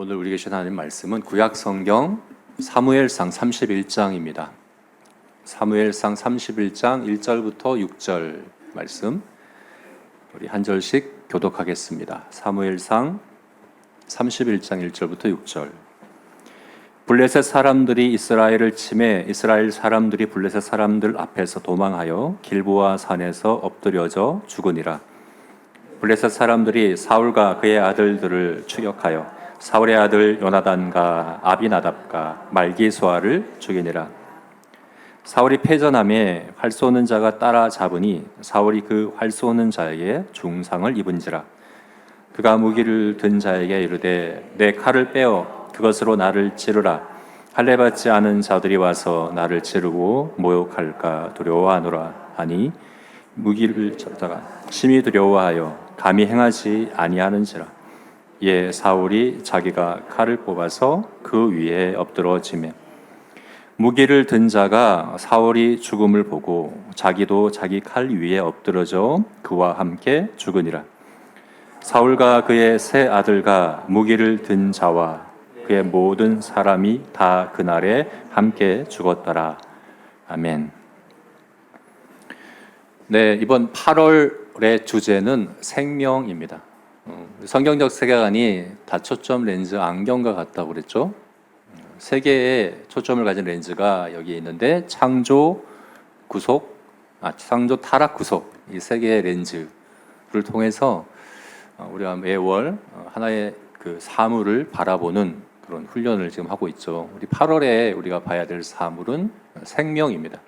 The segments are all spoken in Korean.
오늘 우리에게 주신 하나님 말씀은 구약 성경 사무엘상 31장입니다. 사무엘상 31장 1절부터 6절 말씀 우리 한 절씩 교독하겠습니다. 사무엘상 31장 1절부터 6절. 블레셋 사람들이 이스라엘을 치매 이스라엘 사람들이 블레셋 사람들 앞에서 도망하여 길보아 산에서 엎드려져 죽으니라. 블레셋 사람들이 사울과 그의 아들들을 추격하여 사울의 아들 요나단과 아비나답과 말기수아를 죽이니라. 사울이 패전함에 활 쏘는 자가 따라잡으니 사울이 그 활 쏘는 자에게 중상을 입은지라. 그가 무기를 든 자에게 이르되 내 칼을 빼어 그것으로 나를 찌르라. 할례 받지 않은 자들이 와서 나를 찌르고 모욕할까 두려워하노라 하니 무기를 잡다가 심히 두려워하여 감히 행하지 아니하는지라. 예, 사울이 자기가 칼을 뽑아서 그 위에 엎드러지매 무기를 든 자가 사울이 죽음을 보고 자기도 자기 칼 위에 엎드러져 그와 함께 죽으니라. 사울과 그의 세 아들과 무기를 든 자와 그의 모든 사람이 다 그날에 함께 죽었더라. 아멘. 네, 이번 8월의 주제는 생명입니다. 성경적 세계관이 다초점 렌즈 안경과 같다고 그랬죠. 세 개의 초점을 가진 렌즈가 여기 있는데 창조, 창조, 타락, 구속 이 세 개의 렌즈를 통해서 우리가 매월 하나의 그 사물을 바라보는 그런 훈련을 지금 하고 있죠. 우리 8월에 우리가 봐야 될 사물은 생명입니다.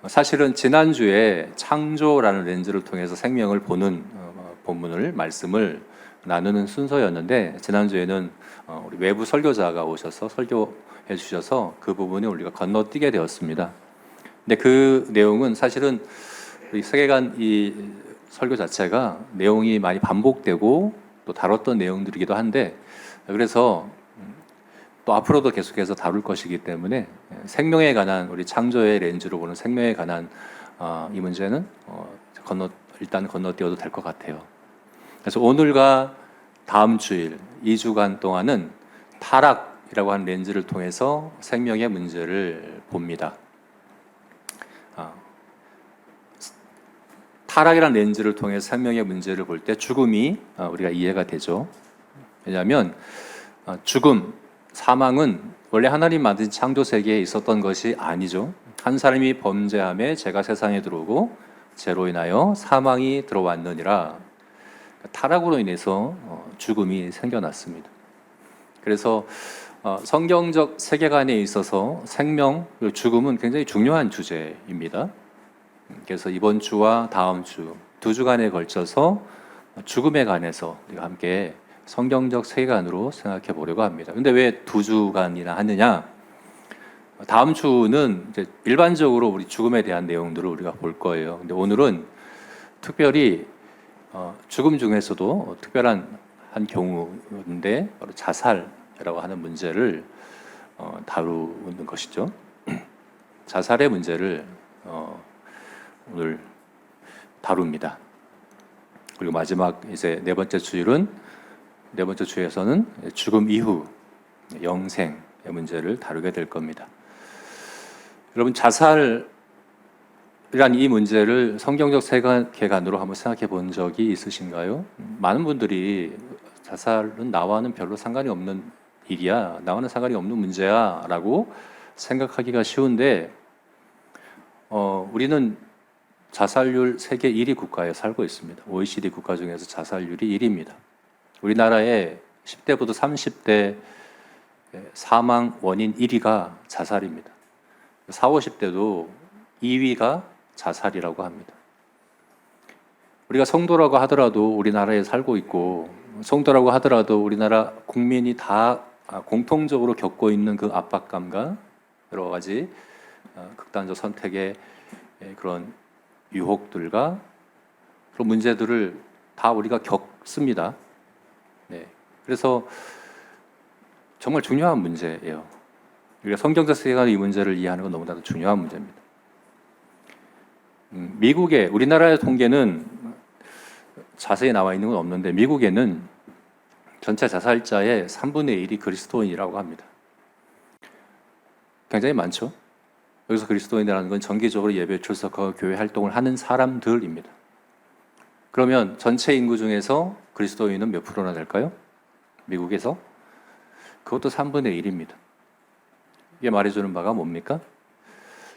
사실은 지난주에 창조라는 렌즈를 통해서 생명을 보는 본문을 말씀을 나누는 순서였는데 지난주에는 우리 외부 설교자가 오셔서 설교해 주셔서 그 부분을 우리가 건너뛰게 되었습니다. 근데 그 내용은 사실은 이 세계관 이 설교 자체가 내용이 많이 반복되고 또 다뤘던 내용들이기도 한데 그래서 또 앞으로도 계속해서 다룰 것이기 때문에 생명에 관한 우리 창조의 렌즈로 보는 생명에 관한 이 문제는 일단 건너뛰어도 될 것 같아요. 그래서 오늘과 다음 주일 2주간 동안은 타락이라고 하는 렌즈를 통해서 생명의 문제를 봅니다. 타락이라는 렌즈를 통해서 생명의 문제를 볼 때 죽음이 우리가 이해가 되죠. 왜냐하면 죽음, 사망은 원래 하나님 만든 창조 세계에 있었던 것이 아니죠. 한 사람이 범죄함에 죄가 세상에 들어오고 죄로 인하여 사망이 들어왔느니라. 타락으로 인해서 죽음이 생겨났습니다. 그래서 성경적 세계관에 있어서 생명, 죽음은 굉장히 중요한 주제입니다. 그래서 이번 주와 다음 주, 2주간에 걸쳐서 죽음에 관해서 우리가 함께 성경적 세계관으로 생각해 보려고 합니다. 근데 왜 2주간이나 하느냐? 다음 주는 이제 일반적으로 우리 죽음에 대한 내용들을 우리가 볼 거예요. 근데 오늘은 특별히 죽음 중에서도 특별한 한 경우인데 바로 자살이라고 하는 문제를 다루는 것이죠. 자살의 문제를 오늘 다룹니다. 그리고 마지막 이제 네 번째 주에서는 죽음 이후 영생의 문제를 다루게 될 겁니다. 여러분 자살이란 이 문제를 성경적 세계관으로 한번 생각해 본 적이 있으신가요? 많은 분들이 자살은 나와는 별로 상관이 없는 일이야, 나와는 상관이 없는 문제야 라고 생각하기가 쉬운데 우리는 자살률 세계 1위 국가에 살고 있습니다. OECD 국가 중에서 자살률이 1위입니다. 우리나라의 10대부터 30대 사망 원인 1위가 자살입니다. 40, 50대도 2위가 자살이라고 합니다. 우리가 성도라고 하더라도 우리나라에 살고 있고 성도라고 하더라도 우리나라 국민이 다 공통적으로 겪고 있는 그 압박감과 여러 가지 극단적 선택의 그런 유혹들과 그런 문제들을 다 우리가 겪습니다. 네. 그래서 정말 중요한 문제예요. 우리가 성경적 세계관의 이 문제를 이해하는 건 너무나도 중요한 문제입니다. 우리나라의 통계는 자세히 나와 있는 건 없는데 미국에는 전체 자살자의 3분의 1이 그리스도인이라고 합니다. 굉장히 많죠. 여기서 그리스도인이라는 건 정기적으로 예배 출석하고 교회 활동을 하는 사람들입니다. 그러면 전체 인구 중에서 그리스도인은 몇 프로나 될까요? 미국에서? 그것도 3분의 1입니다. 이게 말해주는 바가 뭡니까?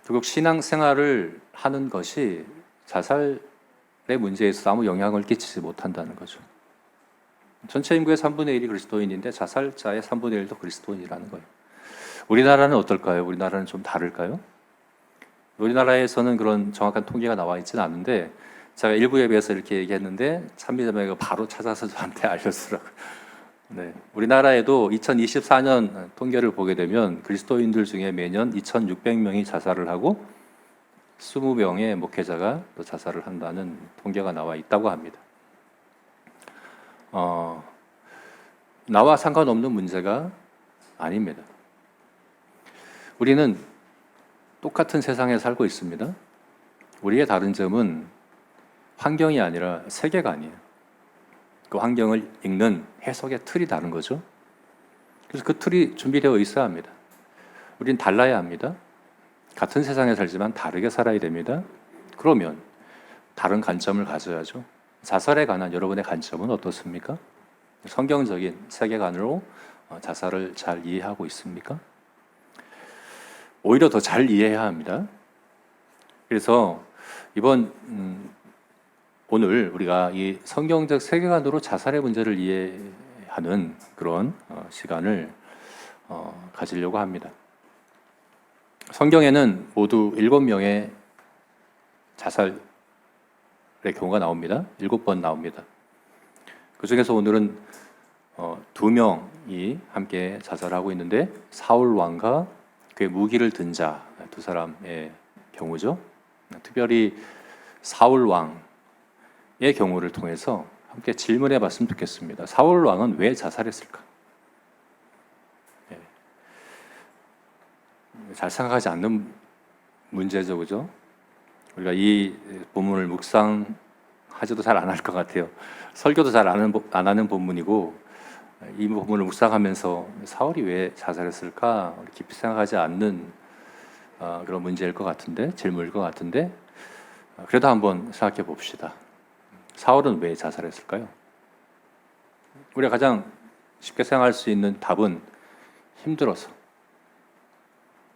결국 신앙생활을 하는 것이 자살의 문제에서 아무 영향을 끼치지 못한다는 거죠. 전체 인구의 3분의 1이 그리스도인인데 자살자의 3분의 1도 그리스도인이라는 거예요. 우리나라는 어떨까요? 우리나라는 좀 다를까요? 우리나라에서는 그런 정확한 통계가 나와 있지는 않은데 제가 일부 예배에서 이렇게 얘기했는데 참미자매가 바로 찾아서 저한테 알려주더라고요. 네, 우리나라에도 2024년 통계를 보게 되면 그리스도인들 중에 매년 2,600명이 자살을 하고 20명의 목회자가 또 자살을 한다는 통계가 나와 있다고 합니다. 나와 상관없는 문제가 아닙니다. 우리는 똑같은 세상에 살고 있습니다. 우리의 다른 점은 환경이 아니라 세계관이에요. 그 환경을 읽는 해석의 틀이 다른 거죠. 그래서 그 틀이 준비되어 있어야 합니다. 우리는 달라야 합니다. 같은 세상에 살지만 다르게 살아야 됩니다. 그러면 다른 관점을 가져야죠. 자살에 관한 여러분의 관점은 어떻습니까? 성경적인 세계관으로 자살을 잘 이해하고 있습니까? 오히려 더 잘 이해해야 합니다. 그래서 오늘 우리가 이 성경적 세계관으로 자살의 문제를 이해하는 그런 시간을 가지려고 합니다. 성경에는 모두 7명의 자살의 경우가 나옵니다. 7번 나옵니다. 그 중에서 오늘은 2명이 함께 자살하고 있는데 사울 왕과 그의 무기를 든 자 두 사람의 경우죠. 특별히 사울 왕의 경우를 통해서 함께 질문해 봤으면 좋겠습니다. 사울 왕은 왜 자살했을까? 잘 생각하지 않는 문제죠, 그죠? 우리가 이 본문을 묵상하지도 잘 안 할 것 같아요. 설교도 잘 안 하는 본문이고 이 본문을 묵상하면서 사울이 왜 자살했을까 깊이 생각하지 않는 그런 문제일 것 같은데, 질문일 것 같은데, 그래도 한번 생각해 봅시다. 사울은 왜 자살했을까요? 우리가 가장 쉽게 생각할 수 있는 답은 힘들어서,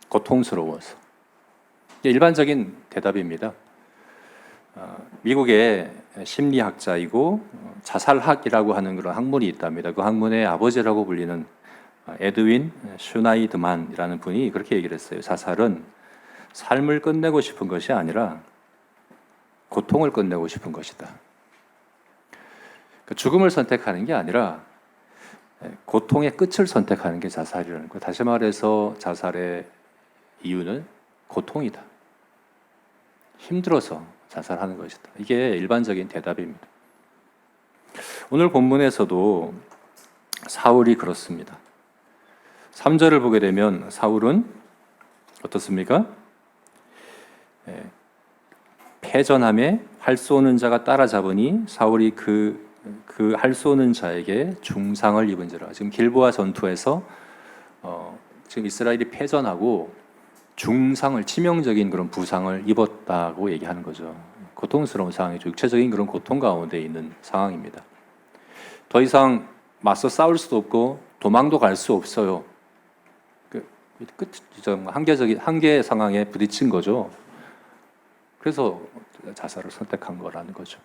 고통스러워서. 일반적인 대답입니다. 미국의 심리학자이고 자살학이라고 하는 그런 학문이 있답니다. 그 학문의 아버지라고 불리는 에드윈 슈나이드만이라는 분이 그렇게 얘기를 했어요. 자살은 삶을 끝내고 싶은 것이 아니라 고통을 끝내고 싶은 것이다. 죽음을 선택하는 게 아니라 고통의 끝을 선택하는 게 자살이라는 거예요. 다시 말해서 자살의 이유는 고통이다. 힘들어서 자살하는 것이다. 이게 일반적인 대답입니다. 오늘 본문에서도 사울이 그렇습니다. 3절을 보게 되면 사울은 어떻습니까? 패전함에 활 쏘는 자가 따라잡으니 사울이 그 활 쏘는 자에게 중상을 입은지라. 지금 길보아 전투에서 지금 이스라엘이 패전하고 중상을, 치명적인 그런 부상을 입었다고 얘기하는 거죠. 고통스러운 상황이죠. 육체적인 그런 고통 가운데 있는 상황입니다. 더 이상 맞서 싸울 수도 없고 도망도 갈 수 없어요. 한계 상황에 부딪힌 거죠. 그래서 자살을 선택한 거라는 거죠.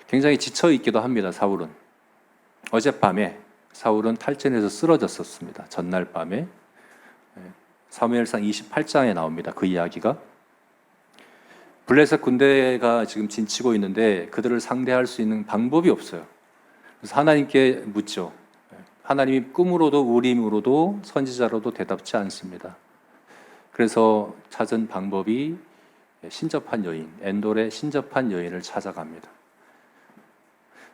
굉장히 지쳐 있기도 합니다. 사울은 어젯밤에 사울은 탈진해서 쓰러졌었습니다. 전날 밤에 사무엘상 28장에 나옵니다. 그 이야기가 블레셋 군대가 지금 진치고 있는데 그들을 상대할 수 있는 방법이 없어요. 그래서 하나님께 묻죠. 하나님이 꿈으로도 우림으로도 선지자로도 대답지 않습니다. 그래서 찾은 방법이 신접한 여인, 엔돌의 신접한 여인을 찾아갑니다.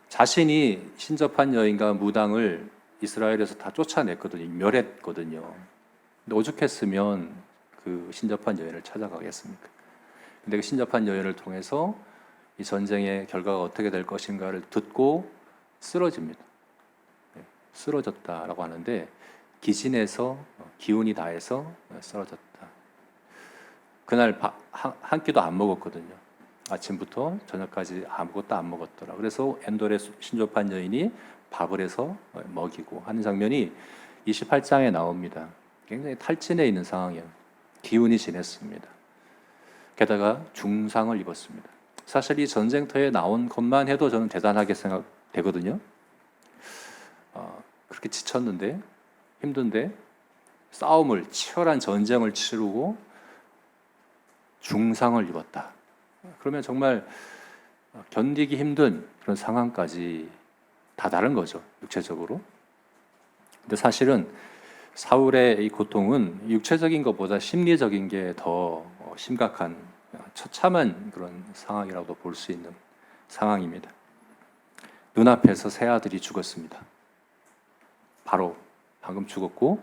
자신이 신접한 여인과 무당을 이스라엘에서 다 쫓아냈거든요. 멸했거든요. 근데 오죽했으면 그 신접한 여인을 찾아가겠습니까? 근데 그 신접한 여인을 통해서 이 전쟁의 결과가 어떻게 될 것인가를 듣고 쓰러집니다. 쓰러졌다라고 하는데 기진해서 기운이 다해서 쓰러졌다. 그날 한 끼도 안 먹었거든요. 아침부터 저녁까지 아무것도 안 먹었더라. 그래서 엔돌의 신접한 여인이 밥을 해서 먹이고 하는 장면이 28장에 나옵니다. 굉장히 탈진해 있는 상황이에요. 기운이 진했습니다. 게다가 중상을 입었습니다. 사실 이 전쟁터에 나온 것만 해도 저는 대단하게 생각되거든요. 그렇게 지쳤는데 힘든데 싸움을 치열한 전쟁을 치르고 중상을 입었다. 그러면 정말 견디기 힘든 그런 상황까지 다 다른 거죠, 육체적으로. 근데 사실은 사울의 이 고통은 육체적인 것보다 심리적인 게 더 심각한 처참한 그런 상황이라고 볼 수 있는 상황입니다. 눈앞에서 세 아들이 죽었습니다. 바로 방금 죽었고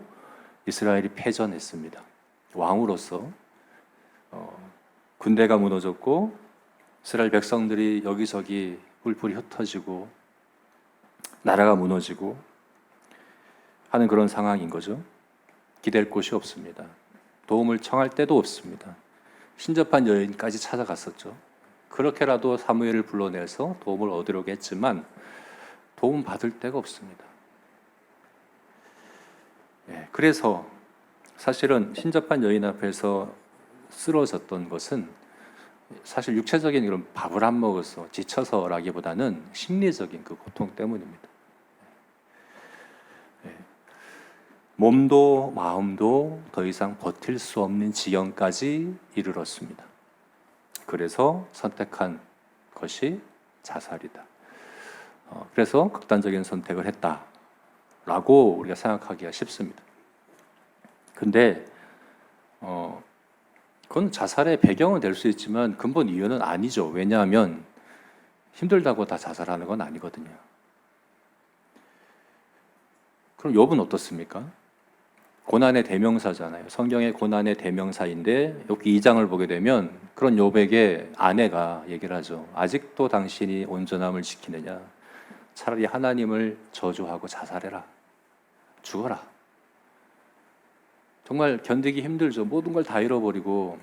이스라엘이 패전했습니다. 왕으로서 군대가 무너졌고 이스라엘 백성들이 여기저기 뿔뿔이 흩어지고 나라가 무너지고 하는 그런 상황인 거죠. 기댈 곳이 없습니다. 도움을 청할 때도 없습니다. 신접한 여인까지 찾아갔었죠. 그렇게라도 사무엘을 불러내서 도움을 얻으려고 했지만 도움 받을 데가 없습니다. 그래서 사실은 신접한 여인 앞에서 쓰러졌던 것은 사실 육체적인 그런 밥을 안 먹어서 지쳐서라기보다는 심리적인 그 고통 때문입니다. 몸도 마음도 더 이상 버틸 수 없는 지경까지 이르렀습니다. 그래서 선택한 것이 자살이다. 그래서 극단적인 선택을 했다라고 우리가 생각하기가 쉽습니다. 근데 그건 자살의 배경은 될 수 있지만 근본 이유는 아니죠. 왜냐하면 힘들다고 다 자살하는 건 아니거든요. 그럼 욥은 어떻습니까? 고난의 대명사잖아요. 성경의 고난의 대명사인데 여기 2장을 보게 되면 그런 욥에게 아내가 얘기를 하죠. 아직도 당신이 온전함을 지키느냐? 차라리 하나님을 저주하고 자살해라. 죽어라. 정말 견디기 힘들죠. 모든 걸 다 잃어버리고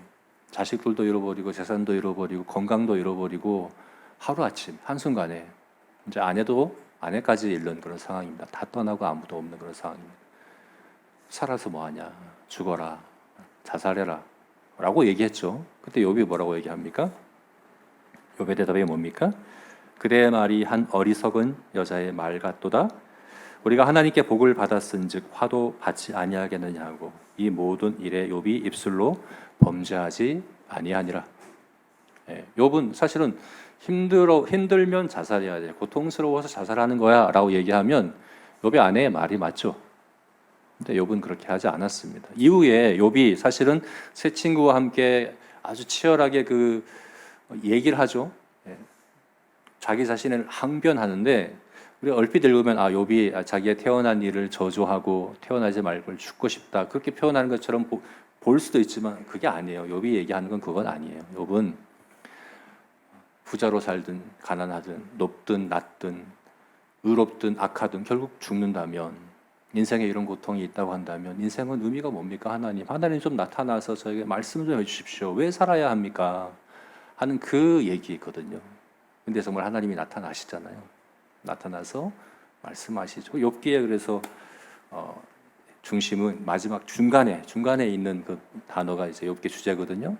자식들도 잃어버리고 재산도 잃어버리고 건강도 잃어버리고 하루아침 한순간에 이제 아내까지 잃는 그런 상황입니다. 다 떠나고 아무도 없는 그런 상황입니다. 살아서 뭐하냐? 죽어라. 자살해라. 라고 얘기했죠. 그때 욥이 뭐라고 얘기합니까? 욥의 대답이 뭡니까? 그대의 말이 한 어리석은 여자의 말 같도다. 우리가 하나님께 복을 받았은즉 화도 받지 아니하겠느냐고 이 모든 일에 욥이 입술로 범죄하지 아니하니라. 욥은 사실은 힘들면 자살해야 돼. 고통스러워서 자살하는 거야 라고 얘기하면 욥의 아내의 말이 맞죠. 근데 욥은 그렇게 하지 않았습니다. 이후에 욥이 사실은 새 친구와 함께 아주 치열하게 그 얘기를 하죠. 자기 자신을 항변하는데 우리가 얼핏 읽으면 욥이 자기의 태어난 일을 저주하고 태어나지 말고 죽고 싶다 그렇게 표현하는 것처럼 볼 수도 있지만 그게 아니에요. 욥이 얘기하는 건 그건 아니에요. 욥은 부자로 살든 가난하든 높든 낮든 의롭든 악하든 결국 죽는다면 인생에 이런 고통이 있다고 한다면 인생은 의미가 뭡니까? 하나님 좀 나타나서 저에게 말씀 좀 해주십시오. 왜 살아야 합니까? 하는 그 얘기거든요. 근데 정말 하나님이 나타나시잖아요. 나타나서 말씀하시죠. 욥기에 그래서 중심은 마지막 중간에 있는 그 단어가 이제 욥기 주제거든요.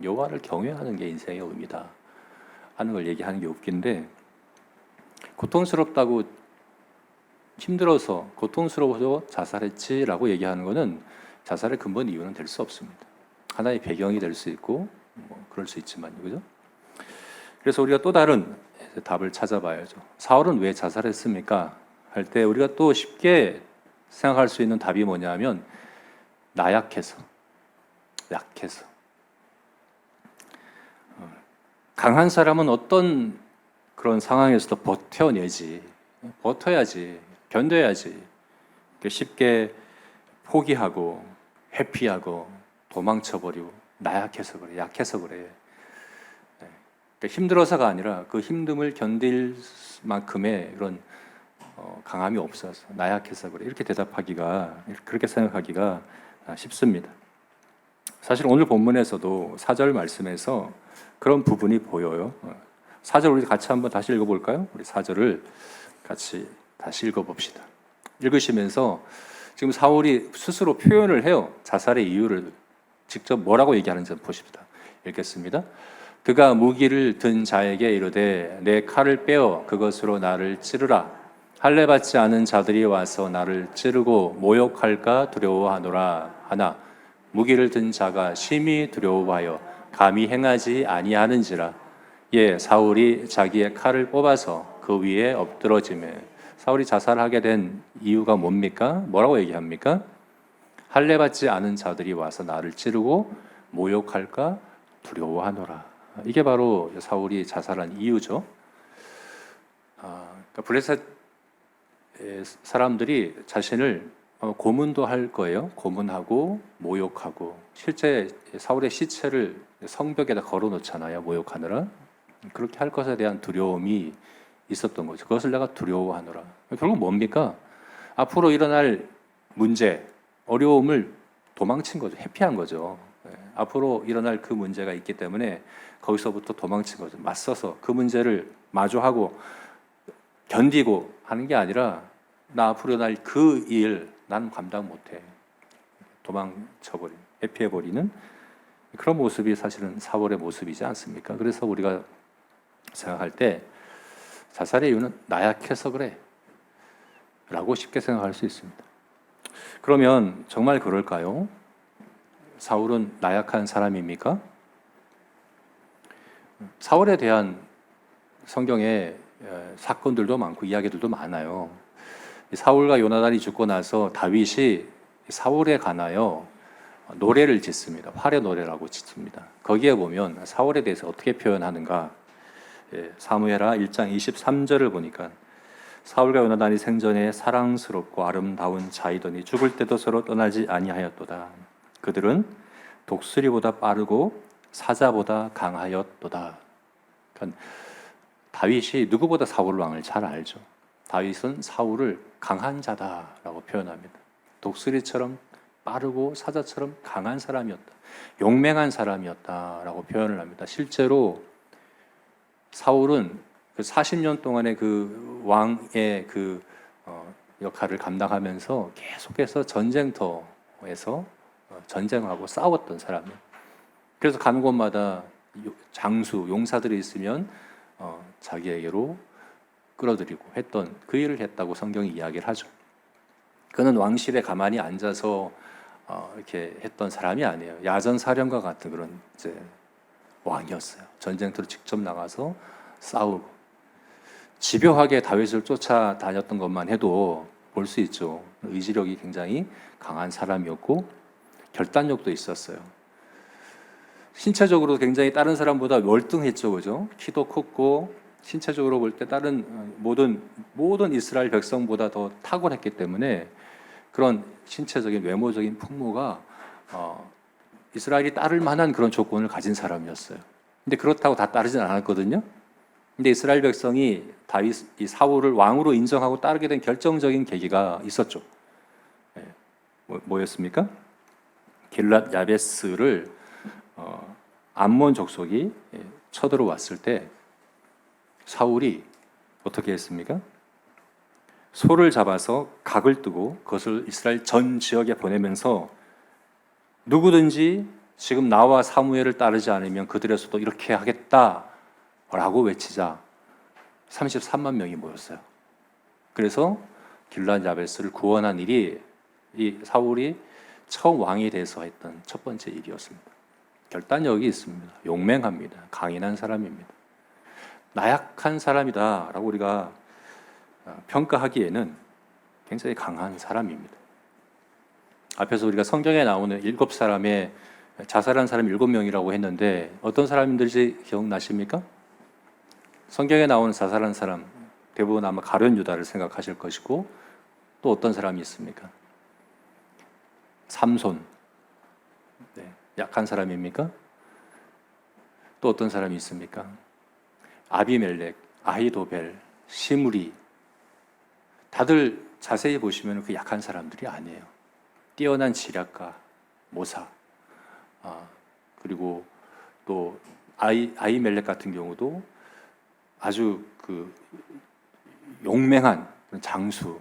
여호와를 경외하는 게 인생의 의미다 하는 걸 얘기하는 게 욥기인데 고통스럽다고 힘들어서 고통스러워서 자살했지라고 얘기하는 것은 자살의 근본 이유는 될 수 없습니다. 하나의 배경이 될 수 있고 그럴 수 있지만요, 그죠? 그래서 우리가 또 다른 답을 찾아봐야죠. 사울은 왜 자살했습니까? 할 때 우리가 또 쉽게 생각할 수 있는 답이 뭐냐면 약해서. 강한 사람은 어떤 그런 상황에서도 버텨야지, 견뎌야지. 쉽게 포기하고 회피하고 도망쳐버리고 약해서 그래. 힘들어서가 아니라 그 힘듦을 견딜 만큼의 그런 강함이 없어서 나약해서 그래 이렇게 대답하기가 그렇게 생각하기가 쉽습니다. 사실 오늘 본문에서도 4절 말씀에서 그런 부분이 보여요. 4절 우리 같이 한번 다시 읽어볼까요? 우리 4절을 같이 다시 읽어봅시다. 읽으시면서 지금 사울이 스스로 표현을 해요. 자살의 이유를 직접 뭐라고 얘기하는지 보십시다. 읽겠습니다. 그가 무기를 든 자에게 이르되 내 칼을 빼어 그것으로 나를 찌르라. 할례 받지 않은 자들이 와서 나를 찌르고 모욕할까 두려워하노라 하나 무기를 든 자가 심히 두려워하여 감히 행하지 아니하는지라. 예, 사울이 자기의 칼을 뽑아서 그 위에 엎드러지매. 사울이 자살하게 된 이유가 뭡니까? 뭐라고 얘기합니까? 할례 받지 않은 자들이 와서 나를 찌르고 모욕할까 두려워하노라. 이게 바로 사울이 자살한 이유죠. 그러니까 블레셋 사람들이 자신을 고문도 할 거예요. 고문하고 모욕하고 실제 사울의 시체를 성벽에다 걸어 놓잖아요. 모욕하느라. 그렇게 할 것에 대한 두려움이 있었던 거죠. 그것을 내가 두려워하노라. 결국 뭡니까? 앞으로 일어날 문제, 어려움을 도망친 거죠. 회피한 거죠. 앞으로 일어날 그 문제가 있기 때문에 거기서부터 도망친 거죠. 맞서서 그 문제를 마주하고 견디고 하는 게 아니라 나 앞으로 일어날 그 일 난 감당 못해. 도망쳐버린, 회피해버리는 그런 모습이 사실은 사울의 모습이지 않습니까? 그래서 우리가 생각할 때 자살의 이유는 나약해서 그래 라고 쉽게 생각할 수 있습니다. 그러면 정말 그럴까요? 사울은 나약한 사람입니까? 사울에 대한 성경의 사건들도 많고 이야기들도 많아요. 사울과 요나단이 죽고 나서 다윗이 사울에 관하여 노래를 짓습니다. 활의 노래라고 짓습니다. 거기에 보면 사울에 대해서 어떻게 표현하는가? 사무엘하 1장 23절을 보니까 사울과 요나단이 생전에 사랑스럽고 아름다운 자이더니 죽을 때도 서로 떠나지 아니하였도다. 그들은 독수리보다 빠르고 사자보다 강하였도다. 그러니까 다윗이 누구보다 사울 왕을 잘 알죠. 다윗은 사울을 강한 자다라고 표현합니다. 독수리처럼 빠르고 사자처럼 강한 사람이었다. 용맹한 사람이었다라고 표현을 합니다. 실제로 사울은 그 40년 동안의 그 왕의 그 역할을 감당하면서 계속해서 전쟁터에서 전쟁하고 싸웠던 사람이에요. 그래서 가는 곳마다 장수, 용사들이 있으면 자기에게로 끌어들이고 했던 그 일을 했다고 성경이 이야기를 하죠. 그는 왕실에 가만히 앉아서 이렇게 했던 사람이 아니에요. 야전 사령과 같은 그런 이제 왕이었어요. 전쟁터로 직접 나가서 싸우고 집요하게 다윗을 쫓아다녔던 것만 해도 볼 수 있죠. 의지력이 굉장히 강한 사람이었고 결단력도 있었어요. 신체적으로 굉장히 다른 사람보다 월등했죠, 그죠? 키도 컸고 신체적으로 볼 때 다른 모든 이스라엘 백성보다 더 탁월했기 때문에 그런 신체적인 외모적인 풍모가 이스라엘이 따를 만한 그런 조건을 가진 사람이었어요. 근데 그렇다고 다 따르진 않았거든요. 근데 이스라엘 백성이 이 사울을 왕으로 인정하고 따르게 된 결정적인 계기가 있었죠. 뭐였습니까? 길랏 야베스를 암몬 족속이 쳐들어왔을 때 사울이 어떻게 했습니까? 소를 잡아서 각을 뜨고 그것을 이스라엘 전 지역에 보내면서 누구든지 지금 나와 사무엘을 따르지 않으면 그들에서도 이렇게 하겠다라고 외치자 33만 명이 모였어요. 그래서 길랏 야베스를 구원한 일이 이 사울이 처음 왕이 돼서 했던 첫 번째 일이었습니다. 결단력이 있습니다. 용맹합니다. 강인한 사람입니다. 나약한 사람이다라고 우리가 평가하기에는 굉장히 강한 사람입니다. 앞에서 우리가 성경에 나오는 7사람의 자살한 사람 7명이라고 했는데 어떤 사람인지 기억나십니까? 성경에 나오는 자살한 사람 대부분 아마 가룟 유다를 생각하실 것이고 또 어떤 사람이 있습니까? 삼손, 약한 사람입니까? 또 어떤 사람이 있습니까? 아비멜렉, 아히도벨, 시므리, 다들 자세히 보시면 그 약한 사람들이 아니에요. 뛰어난 지략가, 모사, 그리고 또 아이멜렉 같은 경우도 아주 그 용맹한 그런 장수,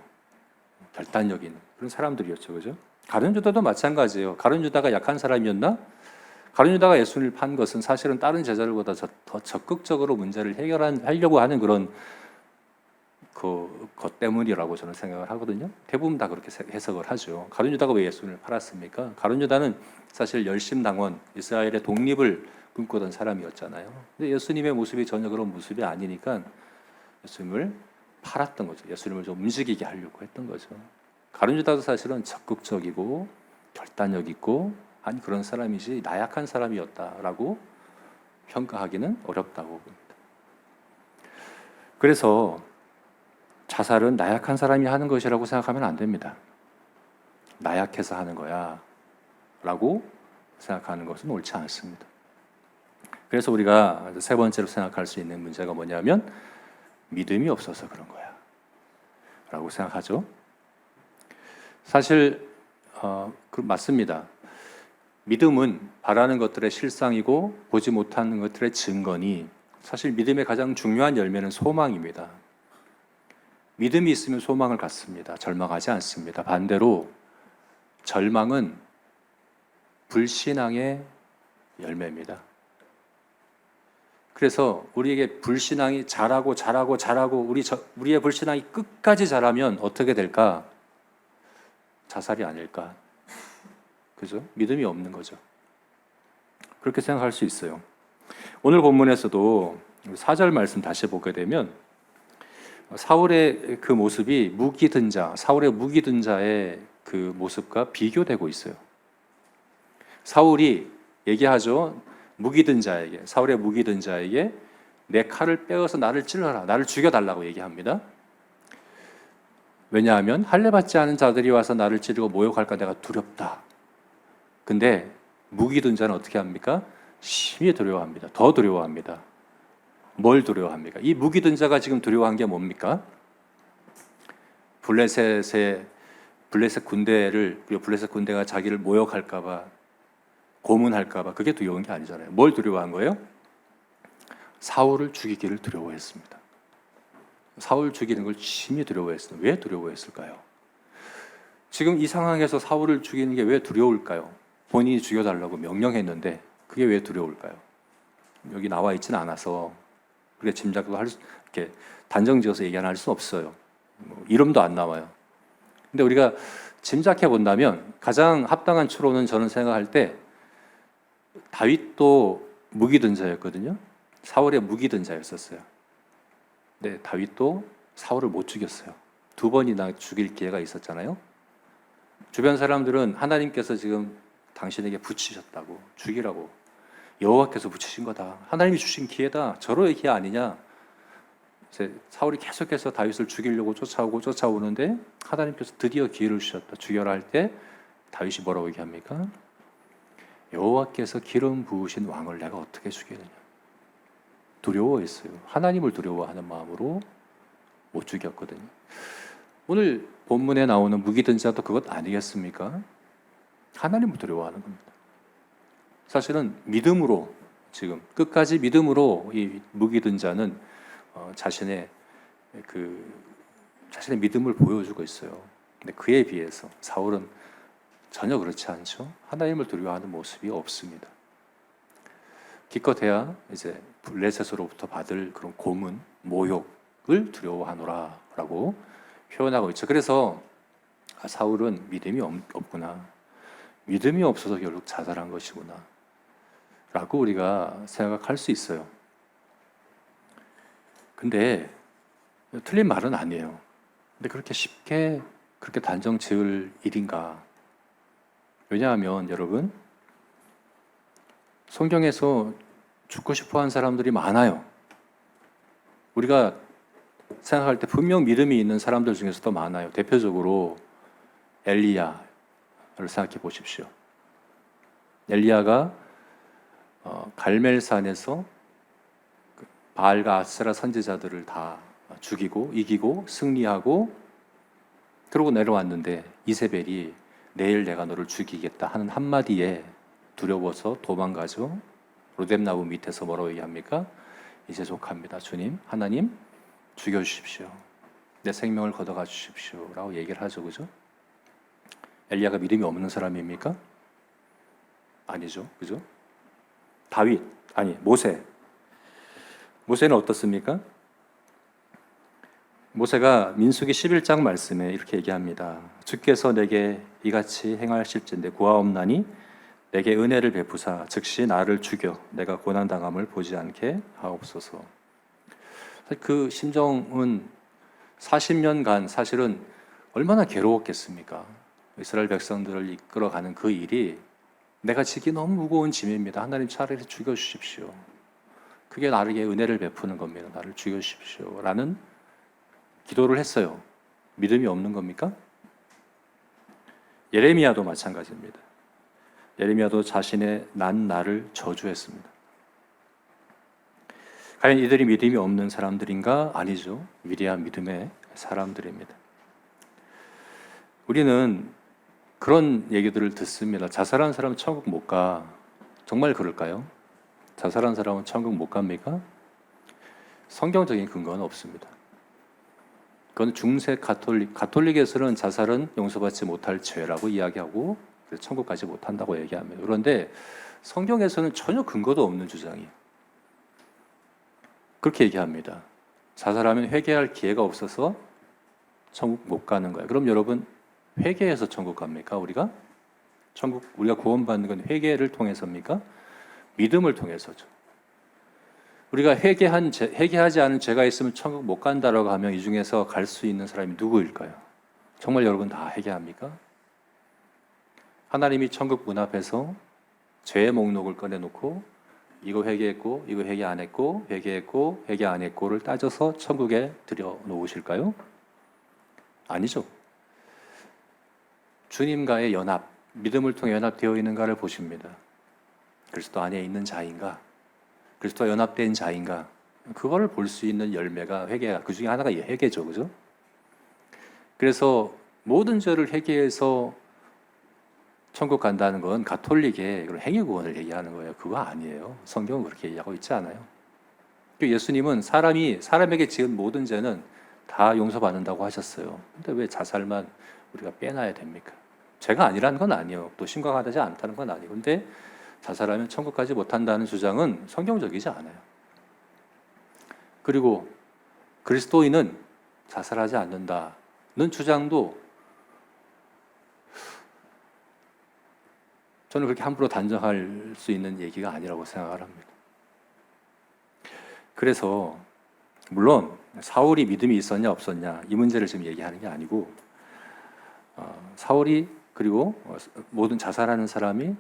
결단력 있는 그런 사람들이었죠, 그죠? 가룟 유다도 마찬가지예요. 가룟 유다가 약한 사람이었나? 가룟 유다가 예수님을 판 것은 사실은 다른 제자들보다 더 적극적으로 문제를 해결하려고 하는 그런 것 때문이라고 저는 생각을 하거든요. 대부분 다 그렇게 해석을 하죠. 가룟 유다가 왜 예수님을 팔았습니까? 가룟 유다는 사실 열심당원, 이스라엘의 독립을 꿈꾸던 사람이었잖아요. 근데 예수님의 모습이 전혀 그런 모습이 아니니까 예수님을 팔았던 거죠. 예수님을 좀 움직이게 하려고 했던 거죠. 가룟 유다도 사실은 적극적이고 결단력 있고 한 그런 사람이지 나약한 사람이었다라고 평가하기는 어렵다고 봅니다. 그래서 자살은 나약한 사람이 하는 것이라고 생각하면 안 됩니다. 나약해서 하는 거야 라고 생각하는 것은 옳지 않습니다. 그래서 우리가 세 번째로 생각할 수 있는 문제가 뭐냐면 믿음이 없어서 그런 거야 라고 생각하죠. 사실 맞습니다. 믿음은 바라는 것들의 실상이고 보지 못하는 것들의 증거니 사실 믿음의 가장 중요한 열매는 소망입니다. 믿음이 있으면 소망을 갖습니다. 절망하지 않습니다. 반대로 절망은 불신앙의 열매입니다. 그래서 우리에게 불신앙이 자라고 우리의 불신앙이 끝까지 자라면 어떻게 될까? 자살이 아닐까? 그죠? 믿음이 없는 거죠. 그렇게 생각할 수 있어요. 오늘 본문에서도 4절 말씀 다시 보게 되면 사울의 그 모습이 무기 든 자, 사울의 무기 든 자의 그 모습과 비교되고 있어요. 사울이 얘기하죠. 무기 든 자에게, 사울의 무기 든 자에게 내 칼을 빼어서 나를 찔러라, 나를 죽여달라고 얘기합니다. 왜냐하면 할례 받지 않은 자들이 와서 나를 찌르고 모욕할까 내가 두렵다. 근데 무기 든 자는 어떻게 합니까? 심히 두려워합니다. 더 두려워합니다. 뭘 두려워합니까? 이 무기 든 자가 지금 두려워한 게 뭡니까? 블레셋 군대가 자기를 모욕할까봐, 고문할까봐, 그게 두려운 게 아니잖아요. 뭘 두려워한 거예요? 사울을 죽이기를 두려워했습니다. 사울 죽이는 걸 심히 두려워했어요. 왜 두려워했을까요? 지금 이 상황에서 사울을 죽이는 게 왜 두려울까요? 본인이 죽여달라고 명령했는데 그게 왜 두려울까요? 여기 나와 있지는 않아서 그래 짐작도 이렇게 단정지어서 얘기 할 수 없어요. 이름도 안 나와요. 근데 우리가 짐작해 본다면 가장 합당한 추론은 저는 생각할 때 다윗도 무기 든 자였거든요. 사울의 무기 든 자였었어요. 근데 다윗도 사울을 못 죽였어요. 2번이나 죽일 기회가 있었잖아요. 주변 사람들은 하나님께서 지금 당신에게 붙이셨다고, 죽이라고, 여호와께서 붙이신 거다, 하나님이 주신 기회다, 저로의 기회 아니냐. 사울이 계속해서 다윗을 죽이려고 쫓아오는데 하나님께서 드디어 기회를 주셨다, 죽여라 할 때 다윗이 뭐라고 얘기합니까? 여호와께서 기름 부으신 왕을 내가 어떻게 죽이느냐. 두려워했어요. 하나님을 두려워하는 마음으로 못 죽였거든요. 오늘 본문에 나오는 무기 든 자도 그것 아니겠습니까? 하나님을 두려워하는 겁니다. 사실은 믿음으로, 지금 끝까지 믿음으로 이 무기 든 자는 자신의 믿음을 보여주고 있어요. 근데 그에 비해서 사울은 전혀 그렇지 않죠. 하나님을 두려워하는 모습이 없습니다. 기껏해야 이제 블레셋으로부터 받을 그런 고문, 모욕을 두려워하노라라고 표현하고 있죠. 그래서 사울은 믿음이 없구나, 믿음이 없어서 결국 자살한 것이구나 라고 우리가 생각할 수 있어요. 근데 틀린 말은 아니에요. 근데 그렇게 쉽게 그렇게 단정 지을 일인가? 왜냐하면 여러분, 성경에서 죽고 싶어 한 사람들이 많아요. 우리가 생각할 때 분명 믿음이 있는 사람들 중에서도 많아요. 대표적으로 엘리야를 생각해 보십시오. 엘리야가 갈멜산에서 바알과 아세라 선지자들을 다 죽이고 이기고 승리하고 그러고 내려왔는데 이세벨이 내일 내가 너를 죽이겠다 하는 한마디에 두려워서 도망가죠. 로뎀나무 밑에서 뭐라고 얘기합니까? 이제 족합니다. 주님, 하나님 죽여주십시오. 내 생명을 걷어가 주십시오. 라고 얘기를 하죠. 그죠? 엘리야가 믿음이 없는 사람입니까? 아니죠. 그죠? 다윗, 아니 모세는 어떻습니까? 모세가 민수기 11장 말씀에 이렇게 얘기합니다. 주께서 내게 이같이 행하실진대 구하옵나니 내게 은혜를 베푸사 즉시 나를 죽여 내가 고난당함을 보지 않게 하옵소서. 그 심정은 40년간 사실은 얼마나 괴로웠겠습니까? 이스라엘 백성들을 이끌어가는 그 일이 내가 지기 너무 무거운 짐입니다. 하나님 차라리 죽여주십시오. 그게 나에게 은혜를 베푸는 겁니다. 나를 죽여주십시오. 라는 기도를 했어요. 믿음이 없는 겁니까? 예레미야도 마찬가지입니다. 예레미야도 자신의 난 나를 저주했습니다. 과연 이들이 믿음이 없는 사람들인가? 아니죠. 위대한 믿음의 사람들입니다. 우리는 그런 얘기들을 듣습니다. 자살한 사람은 천국 못 가. 정말 그럴까요? 자살한 사람은 천국 못 갑니까? 성경적인 근거는 없습니다. 그건 중세 가톨릭에서는 자살은 용서받지 못할 죄라고 이야기하고 그래서 천국 가지 못한다고 얘기합니다. 그런데 성경에서는 전혀 근거도 없는 주장이에요. 그렇게 얘기합니다. 자살하면 회개할 기회가 없어서 천국 못 가는 거예요. 그럼 여러분 회개해서 천국 갑니까? 우리가 구원받는 건 회개를 통해서입니까? 믿음을 통해서죠. 우리가 회개하지 않은 죄가 있으면 천국 못 간다라고 하면 이 중에서 갈 수 있는 사람이 누구일까요? 정말 여러분 다 회개합니까? 하나님이 천국 문 앞에서 죄의 목록을 꺼내놓고 이거 회개했고 이거 회개 안 했고 회개했고 회개 안 했고를 따져서 천국에 들여놓으실까요? 아니죠. 주님과의 연합, 믿음을 통해 연합되어 있는가를 보십니다. 그리스도 안에 있는 자인가? 그리스도와 연합된 자인가? 그거를 볼 수 있는 열매가 회개가 그 중에 하나가 회개죠. 그죠? 그래서 모든 죄를 회개해서 천국 간다는 건 가톨릭의 행위 구원을 얘기하는 거예요. 그거 아니에요. 성경은 그렇게 얘기하고 있지 않아요. 예수님은 사람에게 지은 모든 죄는 다 용서받는다고 하셨어요. 근데 왜 자살만 우리가 빼놔야 됩니까? 죄가 아니라는 건 아니에요. 또 심각하지 않다는 건 아니고. 근데 자살하면 천국 가지 못한다는 주장은 성경적이지 않아요. 그리고 그리스도인은 자살하지 않는다는 주장도 저는 그렇게 함부로 단정할 수 있는 얘기가 아니라고 생각을 합니다. 그래서 물론 사울이 믿음이 있었냐 없었냐 이 문제를 지금 얘기하는 게 아니고 사울이 그리고 모든 자살하는 사람이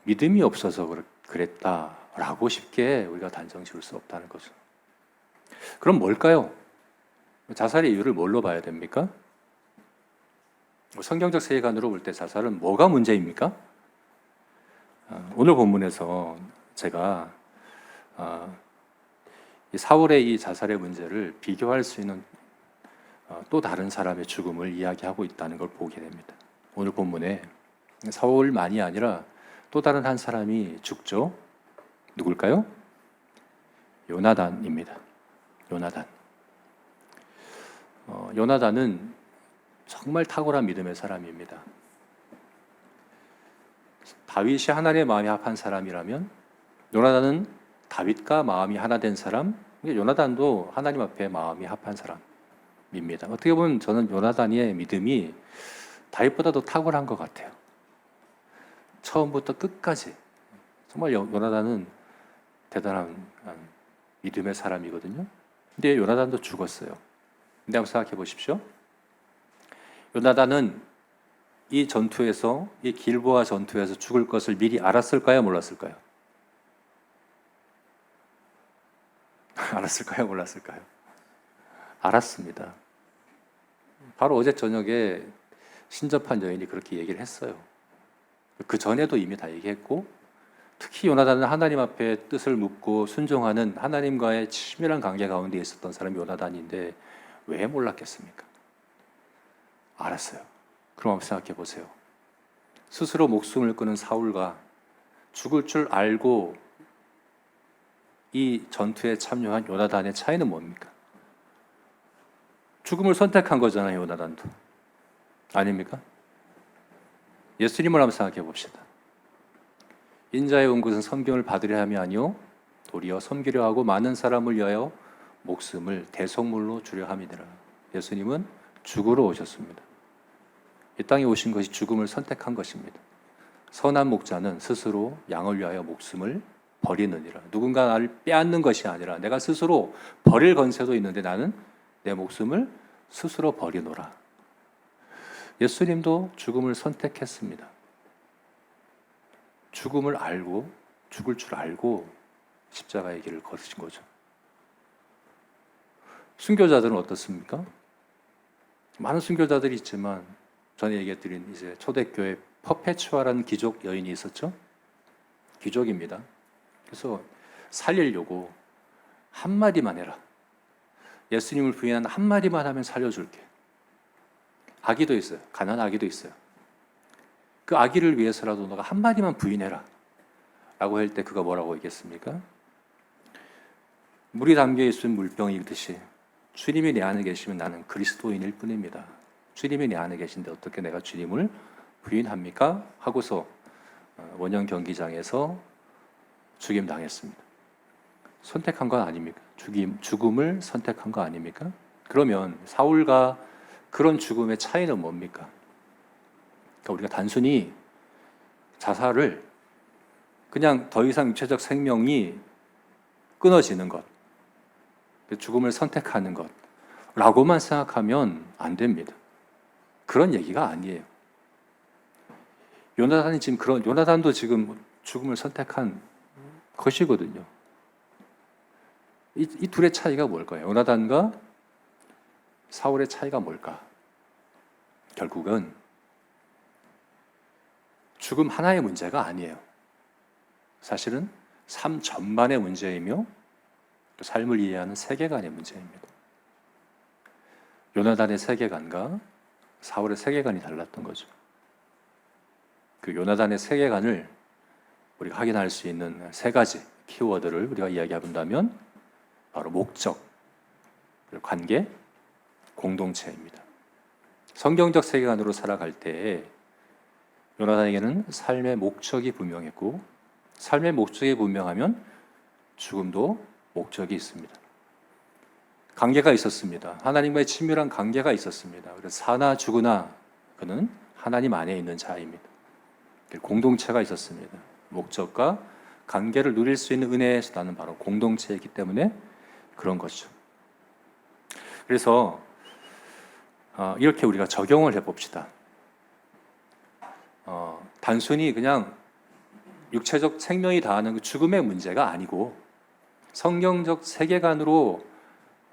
믿음이 없어서 그랬다라고 쉽게 우리가 단정 지을 수 없다는 거죠. 그럼 뭘까요? 자살의 이유를 뭘로 봐야 됩니까? 성경적 세계관으로 볼 때 자살은 뭐가 문제입니까? 오늘 본문에서 제가 사울의 이 자살의 문제를 비교할 수 있는 또 다른 사람의 죽음을 이야기하고 있다는 걸 보게 됩니다. 오늘 본문에 사울만이 아니라 또 다른 한 사람이 죽죠. 누굴까요? 요나단입니다. 요나단은 정말 탁월한 믿음의 사람입니다. 다윗이 하나님의 마음이 합한 사람이라면 요나단은 다윗과 마음이 하나 된 사람, 요나단도 하나님 앞에 마음이 합한 사람입니다. 어떻게 보면 저는 요나단의 믿음이 다윗보다 더 탁월한 것 같아요. 처음부터 끝까지 정말 요나단은 대단한 믿음의 사람이거든요. 근데 요나단도 죽었어요. 근데 한번 생각해 보십시오. 요나단은 이 전투에서, 이 길보아 전투에서 죽을 것을 미리 알았을까요? 몰랐을까요? 알았을까요? 몰랐을까요? 알았습니다. 바로 어제 저녁에 신접한 여인이 그렇게 얘기를 했어요. 그 전에도 이미 다 얘기했고, 특히 요나단은 하나님 앞에 뜻을 묻고 순종하는 하나님과의 친밀한 관계 가운데 있었던 사람이 요나단인데 왜 몰랐겠습니까? 알았어요. 그럼 한번 생각해 보세요. 스스로 목숨을 끊은 사울과 죽을 줄 알고 이 전투에 참여한 요나단의 차이는 뭡니까? 죽음을 선택한 거잖아요, 요나단도. 아닙니까? 예수님을 한번 생각해 봅시다. 인자에 온 것은 섬김을 받으려 함이 아니요 도리어 섬기려 하고 많은 사람을 위하여 목숨을 대속물로 주려 함이니라. 예수님은 죽으러 오셨습니다. 이 땅에 오신 것이 죽음을 선택한 것입니다. 선한 목자는 스스로 양을 위하여 목숨을 버리느니라. 누군가 나를 빼앗는 것이 아니라 내가 스스로 버릴 건세도 있는데 나는 내 목숨을 스스로 버리노라. 예수님도 죽음을 선택했습니다. 죽음을 알고 죽을 줄 알고 십자가의 길을 걸으신 거죠. 순교자들은 어떻습니까? 많은 순교자들이 있지만 전에 얘기해드린 이제 초대교회 퍼페추아라는 귀족 여인이 있었죠. 귀족입니다. 그래서 살리려고 한마디만 해라. 예수님을 부인한 한마디만 하면 살려줄게. 아기도 있어요. 가난한 아기도 있어요. 그 아기를 위해서라도 너가 한마디만 부인해라 라고 할 때 그가 뭐라고 얘기했습니까? 물이 담겨 있는 물병이듯이 주님이 내 안에 계시면 나는 그리스도인일 뿐입니다. 주님이 내 안에 계신데 어떻게 내가 주님을 부인합니까? 하고서 원형 경기장에서 죽임당했습니다. 선택한 건 아닙니까? 죽음을 선택한 거 아닙니까? 그러면 사울과 그런 죽음의 차이는 뭡니까? 그러니까 우리가 단순히 자살을 그냥 더 이상 육체적 생명이 끊어지는 것, 죽음을 선택하는 것 라고만 생각하면 안 됩니다. 그런 얘기가 아니에요. 요나단도 지금 죽음을 선택한 것이거든요. 이 둘의 차이가 뭘까요? 요나단과 사울의 차이가 뭘까? 결국은 죽음 하나의 문제가 아니에요. 사실은 삶 전반의 문제이며 삶을 이해하는 세계관의 문제입니다. 요나단의 세계관과 사울의 세계관이 달랐던 거죠. 그 요나단의 세계관을 우리가 확인할 수 있는 세 가지 키워드를 우리가 이야기해본다면 바로 목적, 관계, 공동체입니다. 성경적 세계관으로 살아갈 때에 요나단에게는 삶의 목적이 분명했고 삶의 목적이 분명하면 죽음도 목적이 있습니다. 관계가 있었습니다. 하나님과의 친밀한 관계가 있었습니다. 그래서 사나 죽으나 그는 하나님 안에 있는 자입니다. 공동체가 있었습니다. 목적과 관계를 누릴 수 있는 은혜에서 나는 바로 공동체이기 때문에 그런 것이죠. 그래서 이렇게 우리가 적용을 해봅시다. 단순히 그냥 육체적 생명이 다하는 그 죽음의 문제가 아니고 성경적 세계관으로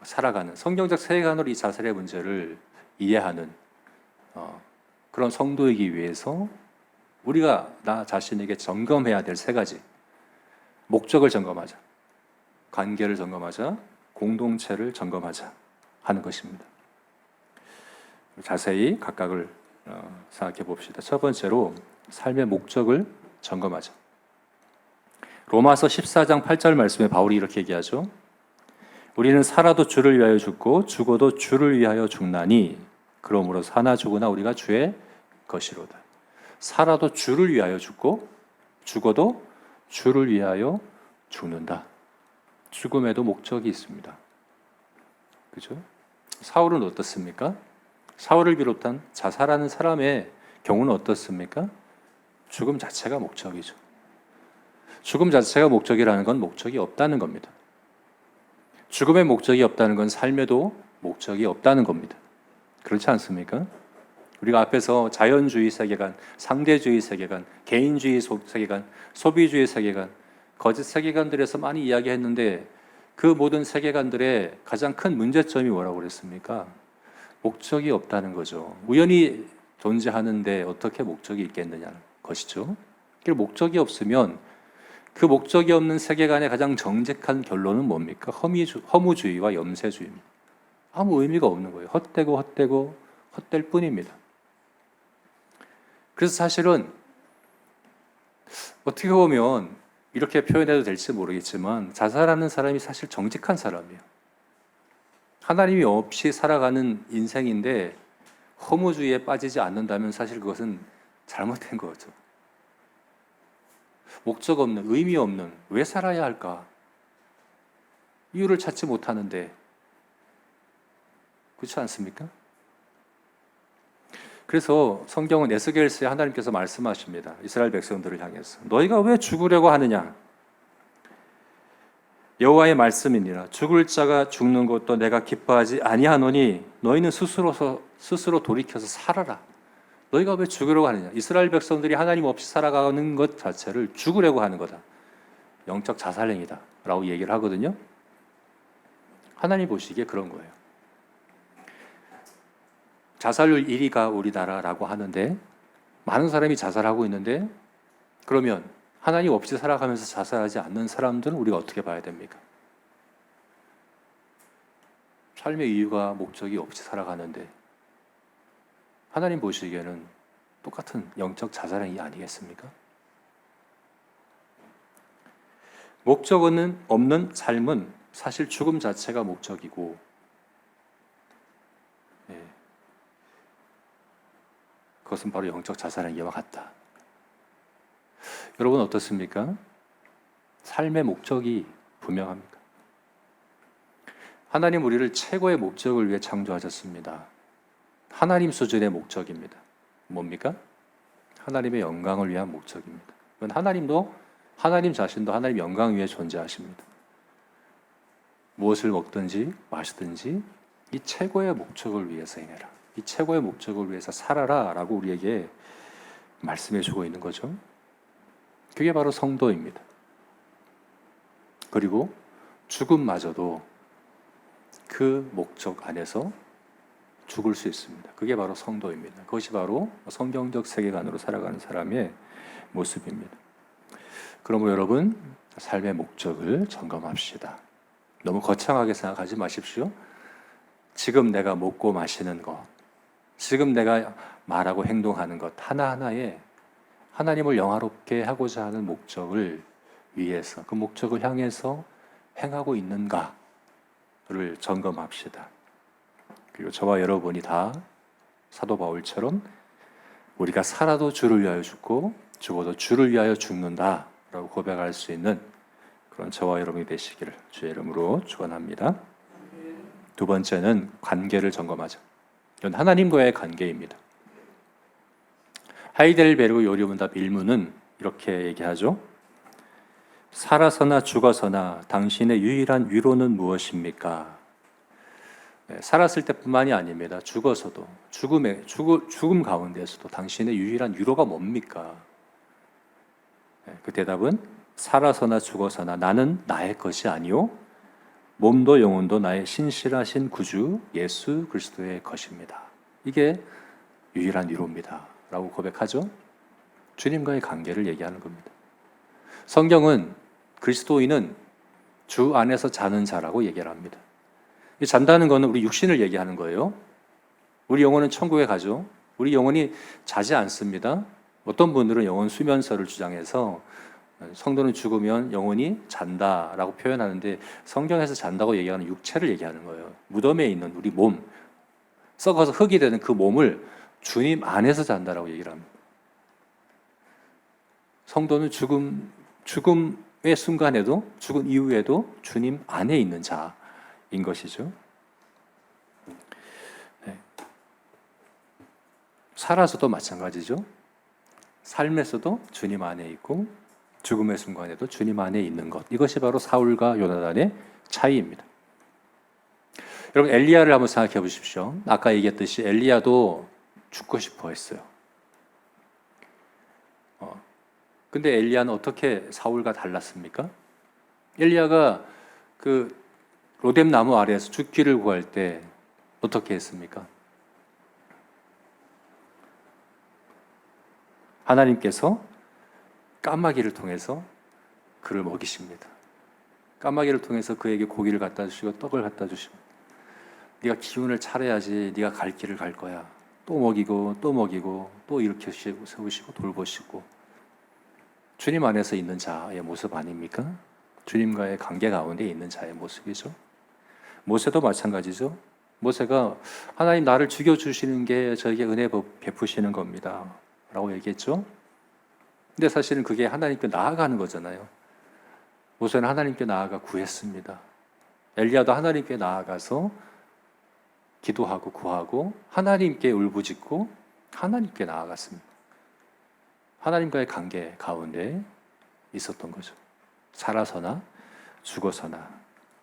살아가는, 성경적 세계관으로 이 자살의 문제를 이해하는 그런 성도이기 위해서 우리가 나 자신에게 점검해야 될 세 가지, 목적을 점검하자, 관계를 점검하자, 공동체를 점검하자 하는 것입니다. 자세히 각각을 생각해 봅시다. 첫 번째로 삶의 목적을 점검하자. 로마서 14장 8절 말씀에 바울이 이렇게 얘기하죠. 우리는 살아도 주를 위하여 죽고 죽어도 주를 위하여 죽나니 그러므로 사나 죽으나 우리가 주의 것이로다. 살아도 주를 위하여 죽고 죽어도 주를 위하여 죽는다. 죽음에도 목적이 있습니다. 그죠? 사울은 어떻습니까? 사울을 비롯한 자살하는 사람의 경우는 어떻습니까? 죽음 자체가 목적이죠. 죽음 자체가 목적이라는 건 목적이 없다는 겁니다. 죽음의 목적이 없다는 건 삶에도 목적이 없다는 겁니다. 그렇지 않습니까? 우리가 앞에서 자연주의 세계관, 상대주의 세계관, 개인주의 세계관, 소비주의 세계관, 거짓 세계관들에서 많이 이야기했는데 그 모든 세계관들의 가장 큰 문제점이 뭐라고 그랬습니까? 목적이 없다는 거죠. 우연히 존재하는데 어떻게 목적이 있겠느냐는 것이죠. 목적이 없으면 그 목적이 없는 세계관의 가장 정직한 결론은 뭡니까? 허무주의와 염세주의입니다. 아무 의미가 없는 거예요. 헛되고 헛될 뿐입니다. 그래서 사실은 어떻게 보면 이렇게 표현해도 될지 모르겠지만 자살하는 사람이 사실 정직한 사람이에요. 하나님이 없이 살아가는 인생인데 허무주의에 빠지지 않는다면 사실 그것은 잘못된 거죠. 목적 없는, 의미 없는, 왜 살아야 할까? 이유를 찾지 못하는데, 그렇지 않습니까? 그래서 성경은 에스겔서에 하나님께서 말씀하십니다. 이스라엘 백성들을 향해서 너희가 왜 죽으려고 하느냐? 여호와의 말씀이니라. 죽을 자가 죽는 것도 내가 기뻐하지 아니하노니 너희는 스스로 돌이켜서 살아라. 너희가 왜 죽으려고 하느냐? 이스라엘 백성들이 하나님 없이 살아가는 것 자체를 죽으려고 하는 거다. 영적 자살행위다 라고 얘기를 하거든요. 하나님 보시기에 그런 거예요. 자살률 1위가 우리나라라고 하는데 많은 사람이 자살하고 있는데 그러면 하나님 없이 살아가면서 자살하지 않는 사람들은 우리가 어떻게 봐야 됩니까? 삶의 이유가 목적이 없이 살아가는데 하나님 보시기에는 똑같은 영적 자살행위 아니겠습니까? 목적 없는 삶은 사실 죽음 자체가 목적이고 그것은 바로 영적 자살행위와 같다. 여러분 어떻습니까? 삶의 목적이 분명합니다. 하나님 우리를 최고의 목적을 위해 창조하셨습니다. 하나님 수준의 목적입니다. 뭡니까? 하나님의 영광을 위한 목적입니다. 그건 하나님 자신도 하나님 영광 위에 존재하십니다. 무엇을 먹든지 마시든지 이 최고의 목적을 위해서 행해라. 이 최고의 목적을 위해서 살아라 라고 우리에게 말씀해 주고 있는 거죠. 그게 바로 성도입니다. 그리고 죽음마저도 그 목적 안에서 죽을 수 있습니다. 그게 바로 성도입니다. 그것이 바로 성경적 세계관으로 살아가는 사람의 모습입니다. 그러므로 여러분 삶의 목적을 점검합시다. 너무 거창하게 생각하지 마십시오. 지금 내가 먹고 마시는 것, 지금 내가 말하고 행동하는 것 하나하나에 하나님을 영화롭게 하고자 하는 목적을 위해서 그 목적을 향해서 행하고 있는가를 점검합시다. 그리고 저와 여러분이 다 사도 바울처럼 우리가 살아도 주를 위하여 죽고 죽어도 주를 위하여 죽는다라고 고백할 수 있는 그런 저와 여러분이 되시기를 주의 이름으로 축원합니다. 두 번째는 관계를 점검하자. 이건 하나님과의 관계입니다. 하이델베르그 요리문답 1문은 이렇게 얘기하죠. 살아서나 죽어서나 당신의 유일한 위로는 무엇입니까? 살았을 때뿐만이 아닙니다. 죽어서도 죽음 가운데서도 당신의 유일한 위로가 뭡니까? 그 대답은 살아서나 죽어서나 나는 나의 것이 아니요 몸도 영혼도 나의 신실하신 구주 예수 그리스도의 것입니다. 이게 유일한 위로입니다. 라고 고백하죠. 주님과의 관계를 얘기하는 겁니다. 성경은 그리스도인은 주 안에서 자는 자라고 얘기를 합니다. 이 잔다는 것은 우리 육신을 얘기하는 거예요. 우리 영혼은 천국에 가죠. 우리 영혼이 자지 않습니다. 어떤 분들은 영혼 수면설을 주장해서 성도는 죽으면 영혼이 잔다라고 표현하는데 성경에서 잔다고 얘기하는 육체를 얘기하는 거예요. 무덤에 있는 우리 몸, 썩어서 흙이 되는 그 몸을 주님 안에서 잔다라고 얘기를 합니다. 성도는 죽음의 순간에도 죽은 이후에도 주님 안에 있는 자인 것이죠. 네. 살아서도 마찬가지죠. 삶에서도 주님 안에 있고 죽음의 순간에도 주님 안에 있는 것. 이것이 바로 사울과 요나단의 차이입니다. 여러분 엘리야를 한번 생각해 보십시오. 아까 얘기했듯이 엘리야도 죽고 싶어 했어요. 근데 엘리야는 어떻게 사울과 달랐습니까? 엘리야가 그 로뎀 나무 아래에서 죽기를 구할 때 어떻게 했습니까? 하나님께서 까마귀를 통해서 그를 먹이십니다. 까마귀를 통해서 그에게 고기를 갖다 주시고 떡을 갖다 주십니다. 네가 기운을 차려야지 네가 갈 길을 갈 거야 또 먹이고 또 먹이고 또 일으키시고 세우시고 돌보시고 주님 안에서 있는 자의 모습 아닙니까? 주님과의 관계 가운데 있는 자의 모습이죠. 모세도 마찬가지죠. 모세가 하나님 나를 죽여주시는 게 저에게 은혜 베푸시는 겁니다 라고 얘기했죠. 근데 사실은 그게 하나님께 나아가는 거잖아요. 모세는 하나님께 나아가 구했습니다. 엘리야도 하나님께 나아가서 기도하고 구하고 하나님께 울부짖고 하나님께 나아갔습니다. 하나님과의 관계 가운데 있었던 거죠. 살아서나 죽어서나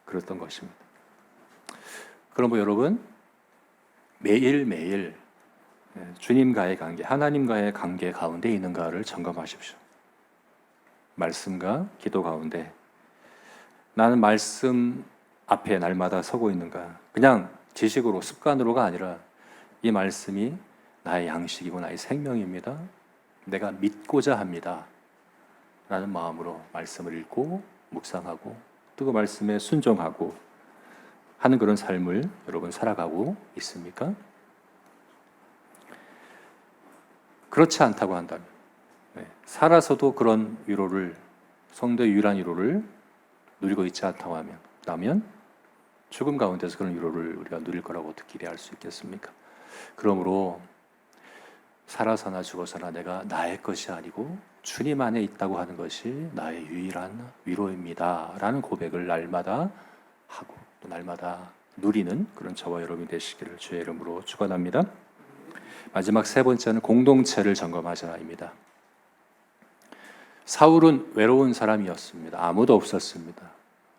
그랬던 것입니다. 그럼 여러분 매일매일 주님과의 관계, 하나님과의 관계 가운데 있는가를 점검하십시오. 말씀과 기도 가운데 나는 말씀 앞에 날마다 서고 있는가? 그냥 지식으로 습관으로가 아니라 이 말씀이 나의 양식이고 나의 생명입니다. 내가 믿고자 합니다 라는 마음으로 말씀을 읽고 묵상하고 또 그 말씀에 순종하고 하는 그런 삶을 여러분 살아가고 있습니까? 그렇지 않다고 한다면 살아서도 그런 위로를, 성도의 유일한 위로를 누리고 있지 않다고 하면 죽음 가운데서 그런 위로를 우리가 누릴 거라고 어떻게 기대할 수 있겠습니까? 그러므로 살아서나 죽어서나 내가 나의 것이 아니고 주님 안에 있다고 하는 것이 나의 유일한 위로입니다 라는 고백을 날마다 하고 또 날마다 누리는 그런 저와 여러분이 되시기를 주의 이름으로 축원합니다. 마지막 세 번째는 공동체를 점검하자입니다. 사울은 외로운 사람이었습니다. 아무도 없었습니다.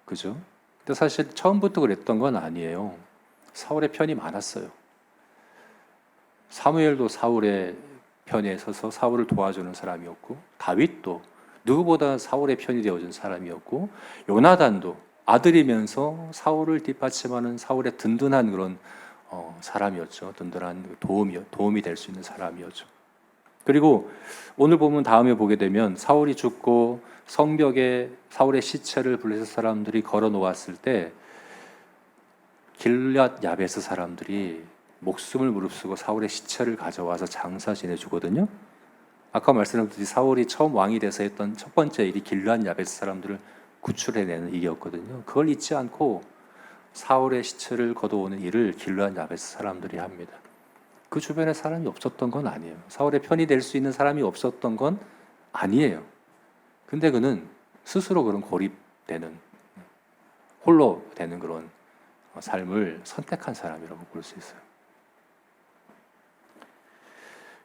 그죠? 근데 사실 처음부터 그랬던 건 아니에요. 사울의 편이 많았어요. 사무엘도 사울의 편에 서서 사울을 도와주는 사람이었고, 다윗도 누구보다 사울의 편이 되어준 사람이었고, 요나단도 아들이면서 사울을 뒷받침하는 사울의 든든한 그런 사람이었죠. 든든한 도움이 될 수 있는 사람이었죠. 그리고 오늘 보면 다음에 보게 되면 사울이 죽고 성벽에 사울의 시체를 블레셋 사람들이 걸어 놓았을 때 길앗 야베스 사람들이 목숨을 무릅쓰고 사울의 시체를 가져와서 장사 지내주거든요. 아까 말씀드렸듯이 사울이 처음 왕이 돼서 했던 첫 번째 일이 길앗 야베스 사람들을 구출해내는 일이었거든요. 그걸 잊지 않고 사울의 시체를 걷어오는 일을 길앗 야베스 사람들이 합니다. 그 주변에 사람이 없었던 건 아니에요. 사울의 편이 될 수 있는 사람이 없었던 건 아니에요. 근데 그는 스스로 그런 고립되는, 홀로 되는 그런 삶을 선택한 사람이라고 볼 수 있어요.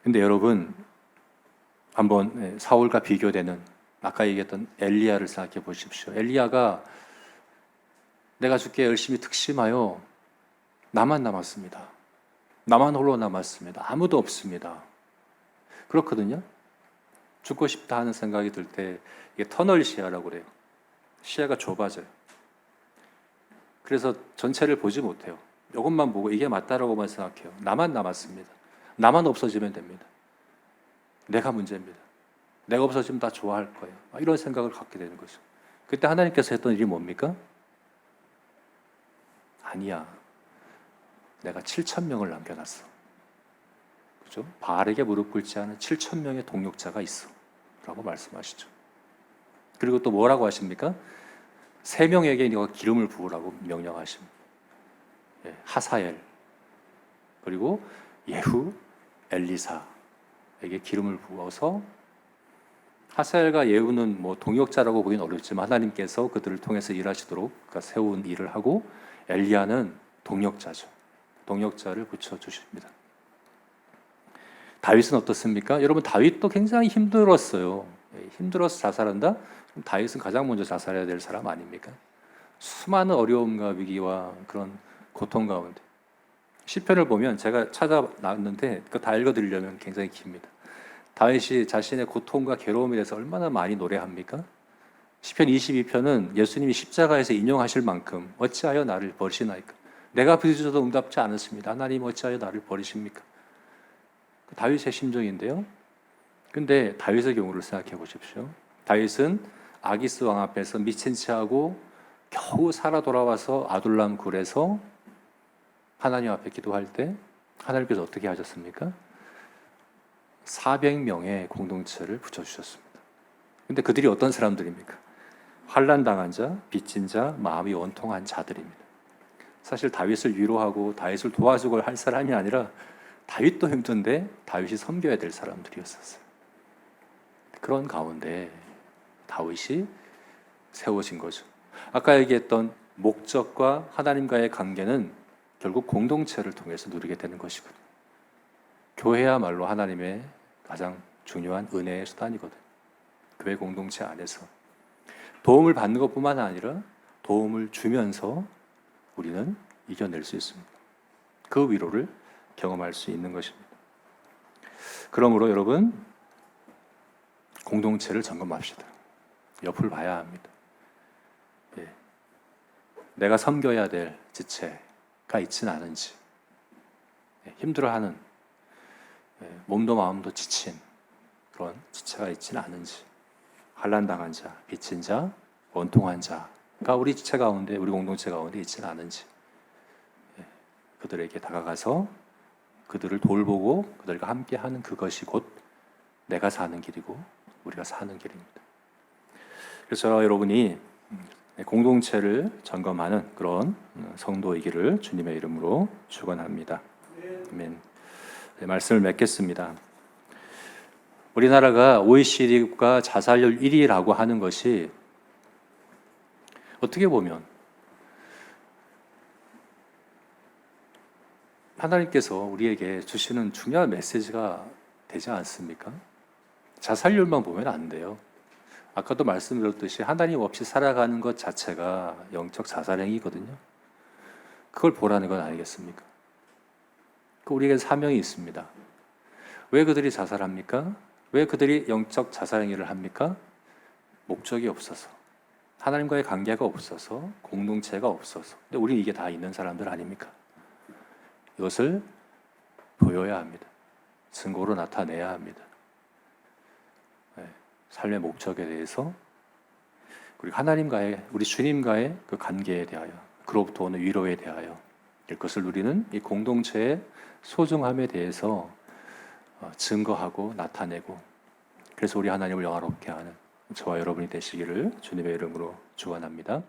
근데 여러분, 한번 사울과 비교되는 아까 얘기했던 엘리야를 생각해 보십시오. 엘리야가 내가 주께 열심히 특심하여 나만 남았습니다. 나만 홀로 남았습니다. 아무도 없습니다. 그렇거든요. 죽고 싶다 하는 생각이 들 때 이게 터널 시야라고 그래요. 시야가 좁아져요. 그래서 전체를 보지 못해요. 이것만 보고 이게 맞다라고만 생각해요. 나만 남았습니다. 나만 없어지면 됩니다. 내가 문제입니다. 내가 없어지면 다 좋아할 거예요. 이런 생각을 갖게 되는 거죠. 그때 하나님께서 했던 일이 뭡니까? 아니야. 내가 7,000명을 남겨놨어. 그죠? 바알에게 무릎 꿇지 않은 7,000명의 동력자가 있어. 라고 말씀하시죠. 그리고 또 뭐라고 하십니까? 3명에게 네가 기름을 부으라고 명령하십니다. 하사엘, 그리고 예후, 엘리사에게 기름을 부어서 하사엘과 예후는 뭐 동역자라고 보기는 어렵지만 하나님께서 그들을 통해서 일하시도록 그러니까 세운 일을 하고 엘리야는 동역자죠. 동역자를 붙여주십니다. 다윗은 어떻습니까? 여러분 다윗도 굉장히 힘들었어요. 힘들어서 자살한다? 그럼 다윗은 가장 먼저 자살해야 될 사람 아닙니까? 수많은 어려움과 위기와 그런 고통 가운데 시편을 보면 제가 찾아놨는데 그거 다 읽어드리려면 굉장히 깁니다. 다윗이 자신의 고통과 괴로움에 대해서 얼마나 많이 노래합니까? 시편 22편은 예수님이 십자가에서 인용하실 만큼 어찌하여 나를 버리시나이까? 내가 부르짖어도 응답지 않았습니다. 하나님 어찌하여 나를 버리십니까? 다윗의 심정인데요. 근데 다윗의 경우를 생각해 보십시오. 다윗은 아기스 왕 앞에서 미친 채하고 겨우 살아 돌아와서 아둘람 굴에서 하나님 앞에 기도할 때 하나님께서 어떻게 하셨습니까? 400명의 공동체를 붙여주셨습니다. 근데 그들이 어떤 사람들입니까? 환난 당한 자, 빚진 자, 마음이 원통한 자들입니다. 사실 다윗을 위로하고 다윗을 도와주고 할 사람이 아니라 다윗도 힘든데 다윗이 섬겨야 될 사람들이었었어요. 그런 가운데 다윗이 세워진 거죠. 아까 얘기했던 목적과 하나님과의 관계는 결국 공동체를 통해서 누리게 되는 것이거든요. 교회야말로 하나님의 가장 중요한 은혜의 수단이거든요. 교회 공동체 안에서 도움을 받는 것뿐만 아니라 도움을 주면서 우리는 이겨낼 수 있습니다. 그 위로를 경험할 수 있는 것입니다. 그러므로 여러분, 공동체를 점검합시다. 옆을 봐야 합니다. 예. 내가 섬겨야 될 지체가 있지는 않은지, 힘들어하는, 몸도 마음도 지친 그런 지체가 있지는 않은지, 환난당한 자, 빚진 자, 원통한 자가 우리 지체 가운데, 우리 공동체 가운데 있지는 않은지, 그들에게 다가가서 그들을 돌보고 그들과 함께하는 그것이 곧 내가 사는 길이고 우리가 사는 길입니다. 그래서 여러분이 공동체를 점검하는 그런 성도이기를 주님의 이름으로 축원합니다. 아멘. 네, 말씀을 맺겠습니다. 우리나라가 OECD 국가 자살률 1위라고 하는 것이 어떻게 보면 하나님께서 우리에게 주시는 중요한 메시지가 되지 않습니까? 자살률만 보면 안 돼요. 아까도 말씀드렸듯이 하나님 없이 살아가는 것 자체가 영적 자살행위거든요. 그걸 보라는 건 아니겠습니까? 우리에게 사명이 있습니다. 왜 그들이 자살합니까? 왜 그들이 영적 자살행위를 합니까? 목적이 없어서, 하나님과의 관계가 없어서, 공동체가 없어서. 근데 우리는 이게 다 있는 사람들 아닙니까? 이것을 보여야 합니다. 증거로 나타내야 합니다. 삶의 목적에 대해서, 우리 하나님과의, 우리 주님과의 그 관계에 대하여, 그로부터 오는 위로에 대하여 이것을 누리는 이 공동체의 소중함에 대해서 증거하고 나타내고, 그래서 우리 하나님을 영화롭게 하는 저와 여러분이 되시기를 주님의 이름으로 축원합니다.